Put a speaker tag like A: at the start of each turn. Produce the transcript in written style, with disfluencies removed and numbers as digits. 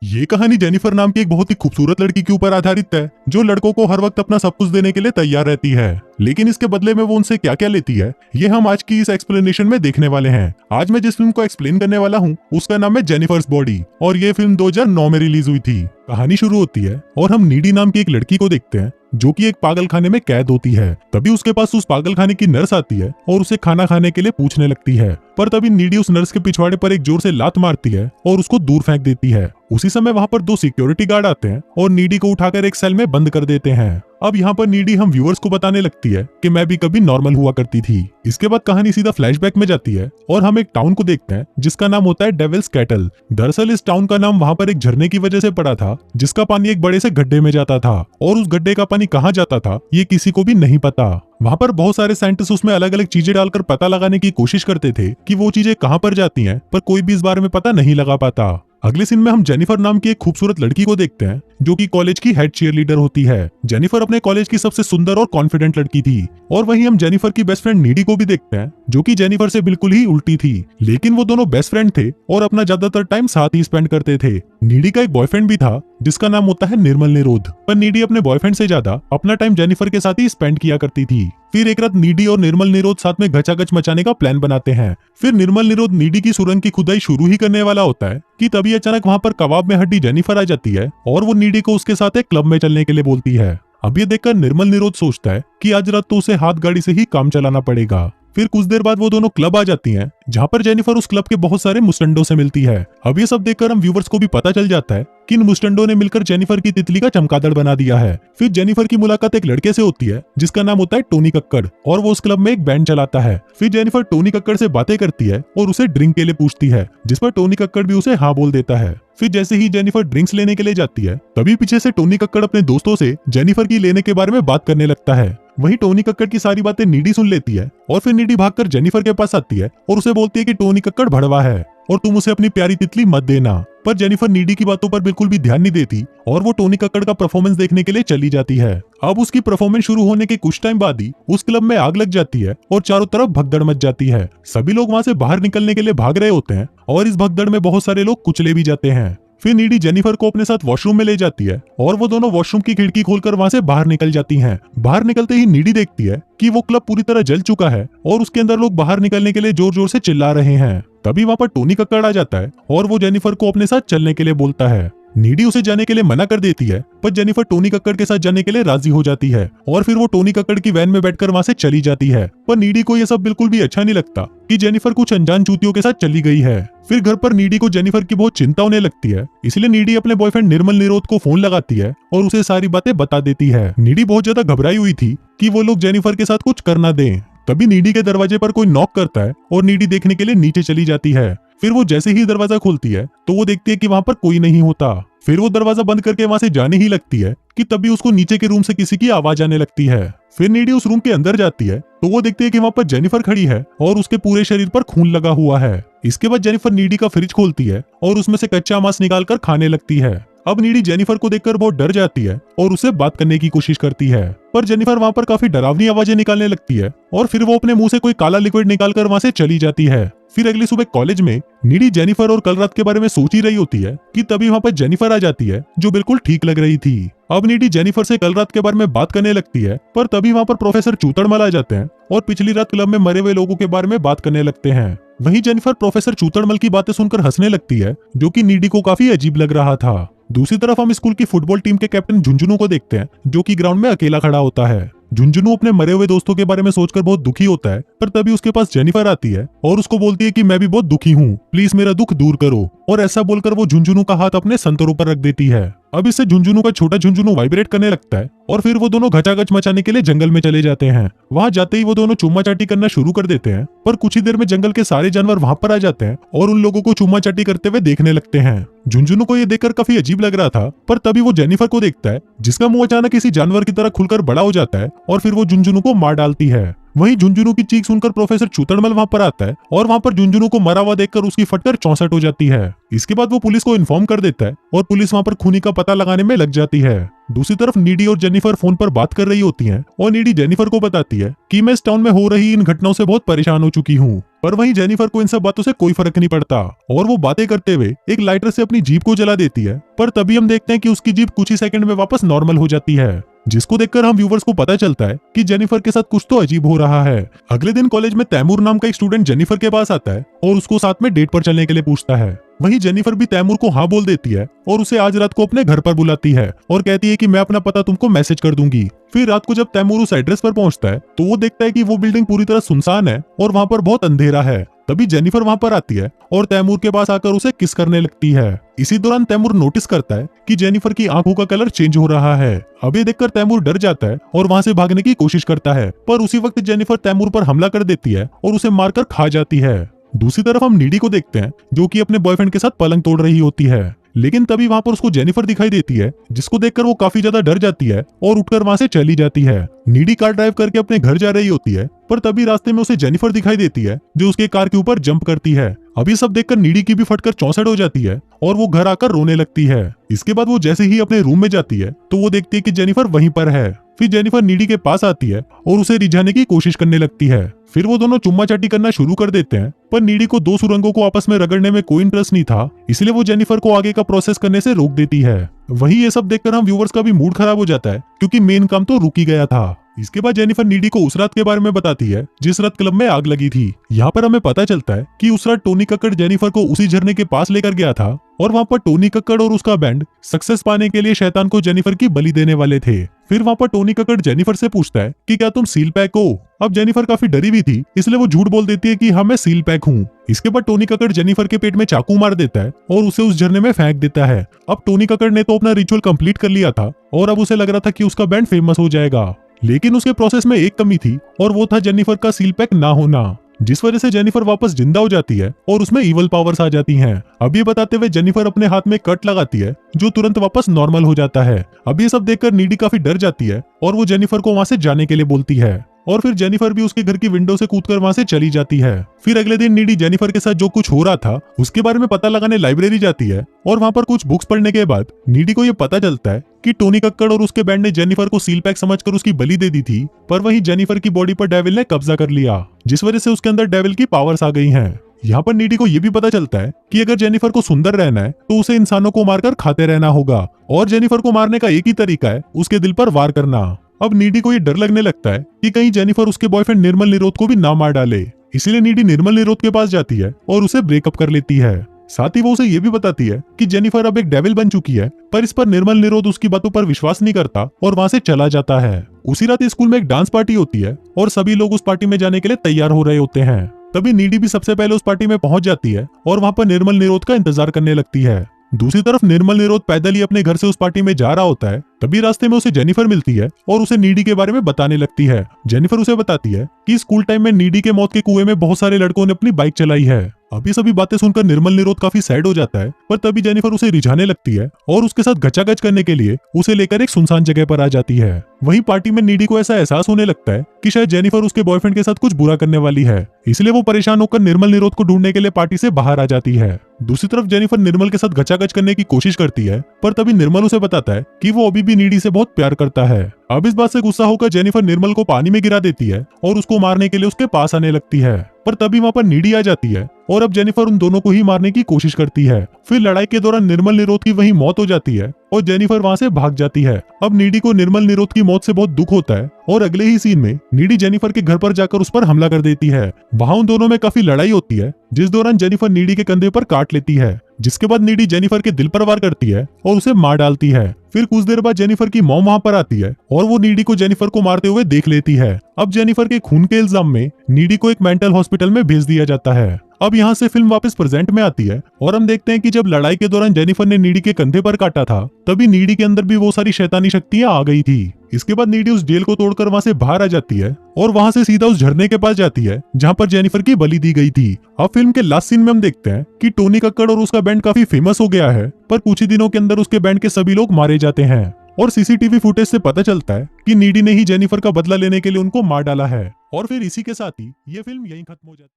A: ये कहानी जेनिफर नाम की एक बहुत ही खूबसूरत लड़की के ऊपर आधारित है, जो लड़कों को हर वक्त अपना सब कुछ देने के लिए तैयार रहती है। लेकिन इसके बदले में वो उनसे क्या क्या लेती है, ये हम आज की इस एक्सप्लेनेशन में देखने वाले हैं। आज मैं जिस फिल्म को एक्सप्लेन करने वाला हूँ उसका नाम है जेनिफर्स बॉडी, और ये फिल्म 2009 में रिलीज हुई थी। कहानी शुरू होती है और हम नीडी नाम की एक लड़की को देखते हैं जो कि एक पागल खाने में कैद होती है। तभी उसके पास उस पागल खाने की नर्स आती है और उसे खाना खाने के लिए पूछने लगती है, पर तभी नीडी उस नर्स के पिछवाड़े पर एक जोर से लात मारती है और उसको दूर फेंक देती है। उसी समय वहां पर 2 सिक्योरिटी गार्ड आते हैं और नीडी को उठाकर एक सेल में बंद कर देते हैं। अब यहाँ पर नीडी हम व्यूअर्स को बताने लगती है कि मैं भी कभी नॉर्मल हुआ करती थी। इसके बाद कहानी सीधा फ्लैशबैक में जाती है और हम एक टाउन को देखते हैं जिसका नाम होता है डेविल्स कैटल। दरअसल इस टाउन का नाम वहाँ पर एक झरने की वजह से पड़ा था, जिसका पानी एक बड़े से गड्ढे में जाता था, और उस गड्ढे का पानी कहाँ जाता था ये किसी को भी नहीं पता। वहाँ पर बहुत सारे साइंटिस्ट उसमें अलग अलग चीजें डालकर पता लगाने की कोशिश करते थे कि वो चीजें कहाँ पर जाती हैं, पर कोई भी इस बारे में पता नहीं लगा पाता। अगले सीन में हम जेनिफर नाम की एक खूबसूरत लड़की को देखते हैं जो कि कॉलेज की हेड चीयर लीडर होती है। जेनिफर अपने कॉलेज की सबसे सुंदर और कॉन्फिडेंट लड़की थी। और वहीं हम जेनिफर की बेस्ट फ्रेंड नीडी को भी देखते हैं जो कि जेनिफर से बिल्कुल ही उल्टी थी, लेकिन वो दोनों बेस्ट फ्रेंड थे और अपना ज्यादातर टाइम साथ ही स्पेंड करते थे। नीडी का एक बॉयफ्रेंड भी था जिसका नाम होता है निर्मल निरोध, पर नीडी अपने बॉयफ्रेंड से ज्यादा अपना टाइम जेनिफर के साथ ही स्पेंड किया करती थी। फिर एक रात नीडी और निर्मल निरोध साथ में घचाघच मचाने का प्लान बनाते हैं। फिर निर्मल निरोध नीडी की सुरंग की खुदाई शुरू ही करने वाला होता है कि तभी अचानक वहां पर कबाब में हड्डी जेनिफर आ जाती है और वो नीडी को उसके साथ एक क्लब में चलने के लिए बोलती है। अब ये देखकर निर्मल निरोध सोचता है कि आज रात तो उसे हाथ गाड़ी से ही काम चलाना पड़ेगा। फिर कुछ देर बाद वो दोनों क्लब आ जाती हैं, जहाँ पर जेनिफर उस क्लब के बहुत सारे मुस्टंडों से मिलती है। अब ये सब देखकर हम व्यूवर्स को भी पता चल जाता है कि इन मुस्टंडों ने मिलकर जेनिफर की तितली का चमगादड़ बना दिया है। फिर जेनिफर की मुलाकात एक लड़के से होती है जिसका नाम होता है टोनी कक्कड़, और वो उस क्लब में एक बैंड चलाता है। फिर जेनिफर टोनी कक्कड़ से बातें करती है और उसे ड्रिंक के लिए पूछती है, जिस पर टोनी कक्कड़ भी उसे हाँ बोल देता है। फिर जैसे ही जेनिफर ड्रिंक्स लेने के लिए जाती है, तभी पीछे से टोनी कक्कड़ अपने दोस्तों से जेनिफर की लेने के बारे में बात करने लगता है। वहीं टोनी कक्कड़ की सारी बातें नीडी सुन लेती है और फिर नीडी भागकर जेनिफर के पास आती है और उसे बोलती है कि टोनी कक्कड़ भड़वा है और तुम उसे अपनी प्यारी तितली मत देना। पर जेनिफर नीडी की बातों पर बिल्कुल भी ध्यान नहीं देती और वो टोनी कक्कड़ का परफॉर्मेंस देखने के लिए चली जाती है। अब उसकी परफॉर्मेंस शुरू होने के कुछ टाइम बाद ही उस क्लब में आग लग जाती है और चारों तरफ भगदड़ मच जाती है। सभी लोग वहां से बाहर निकलने के लिए भाग रहे होते हैं और इस भगदड़ में बहुत सारे लोग कुचले भी जाते हैं। फिर नीडी जेनिफर को अपने साथ वॉशरूम में ले जाती है और वो दोनों वॉशरूम की खिड़की खोलकर वहां से बाहर निकल जाती हैं। बाहर निकलते ही नीडी देखती है कि वो क्लब पूरी तरह जल चुका है और उसके अंदर लोग बाहर निकलने के लिए जोर जोर से चिल्ला रहे हैं। तभी वहां पर टोनी कक्कड़ आ जाता है और वो जेनिफर को अपने साथ चलने के लिए बोलता है। नीडी उसे जाने के लिए मना कर देती है, पर जेनिफर टोनी कक्कड़ के साथ जाने के लिए राजी हो जाती है और फिर वो टोनी कक्कड़ की वैन में बैठकर वहां से चली जाती है। पर नीडी को यह सब बिल्कुल भी अच्छा नहीं लगता कि जेनिफर कुछ अनजान चूतियों के साथ चली गई है। फिर घर पर नीडी को जेनिफर की बहुत चिंता होने लगती है, इसलिए नीडी अपने बॉयफ्रेंड निर्मल निरोध को फोन लगाती है और उसे सारी बातें बता देती है। नीडी बहुत ज्यादा घबराई हुई थी कि वो लोग जेनिफर के साथ कुछ कर ना दें। तभी नीडी के दरवाजे पर कोई नॉक करता है और नीडी देखने के लिए नीचे चली जाती है। फिर वो जैसे ही दरवाजा खोलती है तो वो देखती है कि वहां पर कोई नहीं होता। फिर वो दरवाजा बंद करके वहां से जाने ही लगती है कि तभी उसको नीचे के रूम से किसी की आवाज आने लगती है। फिर नीडी उस रूम के अंदर जाती है तो वो देखती है कि वहां पर जेनिफर खड़ी है और उसके पूरे शरीर पर खून लगा हुआ है। इसके बाद जेनिफर नीडी का फ्रिज खोलती है और उसमें से कच्चा मांस निकालकर खाने लगती है। अब नीडी जेनिफर को देखकर बहुत डर जाती है और उससे बात करने की कोशिश करती है, पर जेनिफर वहां पर काफी डरावनी आवाजें निकालने लगती है और फिर वो अपने मुंह से कोई काला लिक्विड निकालकर वहां से चली जाती है। फिर अगली सुबह कॉलेज में नीडी जेनिफर और कल रात के बारे में सोच ही रही होती है कि तभी वहां पर जेनिफर आ जाती है जो बिल्कुल ठीक लग रही थी। अब नीडी जेनिफर से कल रात के बारे में बात करने लगती है, पर तभी वहां पर प्रोफेसर चूतड़मल आ जाते हैं और पिछली रात क्लब में मरे हुए लोगों के बारे में बात करने लगते हैं। वहीं जेनिफर प्रोफेसर चूतड़मल की बातें सुनकर हंसने लगती है, जो कि नीडी को काफी अजीब लग रहा था। दूसरी तरफ हम स्कूल की फुटबॉल टीम के कैप्टन झुंझुनू को देखते हैं जो कि ग्राउंड में अकेला खड़ा होता है। झुंझुनू अपने मरे हुए दोस्तों के बारे में सोचकर बहुत दुखी होता है, पर तभी उसके पास जेनिफर आती है और उसको बोलती है कि मैं भी बहुत दुखी हूँ, प्लीज मेरा दुख दूर करो। और ऐसा बोलकर वो झुंझुनू का हाथ अपने संतरों पर रख देती है। अब इससे झुंझुनू का छोटा झुंझुनू वाइब्रेट करने लगता है और फिर वो दोनों घचाघच मचाने के लिए जंगल में चले जाते हैं। वहां जाते ही वो दोनों चुम्मा चाटी करना शुरू कर देते हैं, पर कुछ ही देर में जंगल के सारे जानवर वहां पर आ जाते हैं और उन लोगों को चुम्मा चाटी करते हुए देखने लगते हैं। झुंझुनू को ये देखकर काफी अजीब लग रहा था, पर तभी वो जेनिफर को देखता है जिसका मुंह अचानक किसी जानवर की तरह खुलकर बड़ा हो जाता है और फिर वो झुंझुनू को मार डालती है। वहीं झुंझुनू की चीख सुनकर प्रोफेसर चूतड़मल वहां पर आता है और वहां पर झुंझुनू को मरा हुआ देखकर उसकी फटकर 64 हो जाती है। इसके बाद वो पुलिस को इन्फॉर्म कर देता है और पुलिस वहां पर खूनी का पता लगाने में लग जाती है। दूसरी तरफ नीडी और जेनिफर फोन पर बात कर रही होती हैं और नीडी जेनिफर को बताती है कि मैं इस टाउन में हो रही इन घटनाओं से बहुत परेशान हो चुकी हूँ। पर वहीं जेनिफर को इन सब बातों से कोई फर्क नहीं पड़ता और वो बातें करते हुए एक लाइटर से अपनी जीप को जला देती है। पर तभी हम देखते हैं कि उसकी जीप कुछ ही सेकंड में वापस नॉर्मल हो जाती है, जिसको देखकर हम व्यूवर्स को पता चलता है कि जेनिफर के साथ कुछ तो अजीब हो रहा है। अगले दिन कॉलेज में तैमूर नाम का एक स्टूडेंट जेनिफर के पास आता है और उसको साथ में डेट पर चलने के लिए पूछता है। वहीं जेनिफर भी तैमूर को हाँ बोल देती है और उसे आज रात को अपने घर पर बुलाती है और कहती है कि मैं अपना पता तुमको मैसेज कर दूंगी। फिर रात को जब तैमूर उस एड्रेस पर पहुंचता है तो वो देखता है कि वो बिल्डिंग पूरी तरह सुनसान है और वहां पर बहुत अंधेरा है। तभी जेनिफर वहां पर आती है और तैमूर के पास आकर उसे किस करने लगती है। इसी दौरान तैमूर नोटिस करता है कि जेनिफर की आंखों का कलर चेंज हो रहा है। अब ये देखकर तैमूर डर जाता है और वहां से भागने की कोशिश करता है, पर उसी वक्त जेनिफर तैमूर पर हमला कर देती है और उसे मारकर खा जाती है। दूसरी तरफ हम नीडी को देखते हैं जो कि अपने बॉयफ्रेंड के साथ पलंग तोड़ रही होती है, लेकिन तभी वहां पर उसको जेनिफर दिखाई देती है, जिसको देखकर वो काफी ज्यादा डर जाती है और उठकर वहां से चली जाती है। नीडी कार ड्राइव करके अपने घर जा रही होती है, पर तभी रास्ते में उसे जेनिफर दिखाई देती है जो उसके कार के ऊपर जंप करती है। अभी सब देखकर नीडी की भी फटकर 64 हो जाती है और वो घर आकर रोने लगती है। इसके बाद वो जैसे ही अपने रूम में जाती है तो वो देखती है कि जेनिफर वहीं पर है। फिर जेनिफर नीडी के पास आती है और उसे रिझाने की कोशिश करने लगती है। फिर वो दोनों चुम्मा चाटी करना शुरू कर देते हैं, पर नीडी को दो सुरंगों को आपस में रगड़ने में कोई इंटरेस्ट नहीं था, इसलिए वो जेनिफर को आगे का प्रोसेस करने से रोक देती है। वही ये सब देखकर हम व्यूवर्स का भी मूड खराब हो जाता है क्योंकि मेन काम तो रुक ही गया था। इसके बाद जेनिफर नीडी को उस रात के बारे में बताती है जिस रात क्लब में आग लगी थी। यहाँ पर हमें पता चलता है कि उस रात टोनी कक्कड़ जेनिफर को उसी झरने के पास लेकर गया था और वहाँ पर टोनी कक्कड़ और उसका बैंड सक्सेस पाने के लिए शैतान को जेनिफर की बलि देने वाले थे। फिर वहाँ पर टोनी कक्कड़ जेनिफर से पूछता है कि क्या तुम सील पैक हो। अब जेनिफर काफी डरी हुई थी, इसलिए वो झूठ बोल देती है कि हाँ मैं सील पैक हूँ। इसके बाद टोनी कक्कड़ जेनिफर के पेट में चाकू मार देता है और उसे उस झरने में फेंक देता है। अब टोनी कक्कड़ ने तो अपना रिचुअल कंप्लीट कर लिया था और अब उसे लग रहा था कि उसका बैंड फेमस हो जाएगा, लेकिन उसके प्रोसेस में एक कमी थी और वो था जेनिफर का सील पैक ना होना, जिस वजह से जेनिफर वापस जिंदा हो जाती है और उसमें इवल पावर्स आ जाती हैं। अब ये बताते हुए जेनिफर अपने हाथ में कट लगाती है जो तुरंत वापस नॉर्मल हो जाता है। अब ये सब देखकर नीडी काफी डर जाती है और वो जेनिफर को वहां से जाने के लिए बोलती है और फिर जेनिफर भी उसके घर की विंडो से कूदकर वहां से चली जाती है। फिर अगले दिन नीडी जेनिफर के साथ जो कुछ हो रहा था उसके बारे में पता लगाने लाइब्रेरी जाती है और वहां पर कुछ बुक्स पढ़ने के बाद नीडी को ये पता चलता है कि टोनी कक्कड़ और उसके बैंड ने जेनिफर को सील पैक समझकर उसकी बलि दे दी थी, पर वहीं जेनिफर की बॉडी पर डेविल ने कब्जा कर लिया, जिस वजह से उसके अंदर डेविल की पावर्स आ गई हैं। यहाँ पर नीडी को यह भी पता चलता है कि अगर जेनिफर को सुंदर रहना है तो उसे इंसानों को मारकर खाते रहना होगा और जेनिफर को मारने का एक ही तरीका है उसके दिल पर वार करना। अब नीडी को ये डर लगने लगता है कि कहीं जेनिफर उसके बॉयफ्रेंड निर्मल निरोध को भी ना मार डाले, इसलिए नीडी निर्मल निरोध के पास जाती है और उसे ब्रेकअप कर लेती है। साथ ही वो उसे ये भी बताती है कि जेनिफर अब एक डेविल बन चुकी है, पर इस पर निर्मल निरोध उसकी बातों पर विश्वास नहीं करता और वहां से चला जाता है। उसी रात स्कूल में एक डांस पार्टी होती है और सभी लोग उस पार्टी में जाने के लिए तैयार हो रहे होते हैं। तभी नीडी भी सबसे पहले उस पार्टी में पहुंच जाती है और वहां पर निर्मल निरोध का इंतजार करने लगती है। दूसरी तरफ निर्मल निरोध पैदल ही अपने घर से उस पार्टी में जा रहा होता है। तभी रास्ते में उसे जेनिफर मिलती है और उसे नीडी के बारे में बताने लगती है। जेनिफर उसे बताती है कि स्कूल टाइम में नीडी के मौत के कुएं में बहुत सारे लड़कों ने अपनी बाइक चलाई है। अभी सभी बातें सुनकर निर्मल निरोध काफी सैड हो जाता है, पर तभी जेनिफर उसे रिझाने लगती है और उसके साथ गचागच करने के लिए उसे लेकर एक सुनसान जगह पर आ जाती है। वहीं पार्टी में नीडी को ऐसा एहसास होने लगता है कि शायद जेनिफर उसके बॉयफ्रेंड के साथ कुछ बुरा करने वाली है, इसलिए वो परेशान होकर निर्मल निरोध को ढूंढने के लिए पार्टी से बाहर आ जाती है। दूसरी तरफ जेनिफर निर्मल के साथ गचागच करने की कोशिश करती है, पर तभी निर्मल उसे बताता है कि वो अभी भी नीडी से बहुत प्यार करता है। अब इस बात से गुस्सा होकर जेनिफर निर्मल को पानी में गिरा देती है और उसको मारने के लिए उसके पास आने लगती है, पर तभी वहां पर नीडी आ जाती है और अब जेनिफर उन दोनों को ही मारने की कोशिश करती है। फिर लड़ाई के दौरान निर्मल निरोध की वहीं मौत हो जाती है और जेनिफर वहां से भाग जाती है। अब नीडी को निर्मल निरोध की मौत से बहुत दुख होता है और अगले ही सीन में नीडी जेनिफर के घर पर जाकर उस पर हमला कर देती है। वहां उन दोनों में काफी लड़ाई होती है, जिस दौरान जेनिफर नीडी के कंधे पर काट लेती है, जिसके बाद नीडी जेनिफर के दिल पर वार करती है और उसे मार डालती है। फिर कुछ देर बाद जेनिफर की मॉम वहां पर आती है और वो नीडी को जेनिफर को मारते हुए देख लेती है। अब जेनिफर के खून के इल्जाम में नीडी को एक मेंटल हॉस्पिटल में भेज दिया जाता है। अब यहाँ से फिल्म वापस प्रेजेंट में आती है और हम देखते हैं कि जब लड़ाई के दौरान जेनिफर ने नीडी के कंधे पर काटा था, तभी नीडी के अंदर भी वो सारी शैतानी शक्तियां आ गई थी। इसके बाद नीडी उस जेल को तोड़कर वहां से बाहर आ जाती है और वहां से सीधा उस झरने के पास जाती है जहां पर जेनिफर की बलि दी गई थी। अब फिल्म के लास्ट सीन में हम देखते हैं कि टोनी कक्कड़ और उसका बैंड काफी फेमस हो गया है, पर कुछ ही दिनों के अंदर उसके बैंड के सभी लोग मारे जाते हैं और सीसीटीवी फुटेज से पता चलता है कि नीडी ने ही जेनिफर का बदला लेने के लिए उनको मार डाला है। और फिर इसी के साथ ही ये फिल्म यहीं खत्म हो जाती है।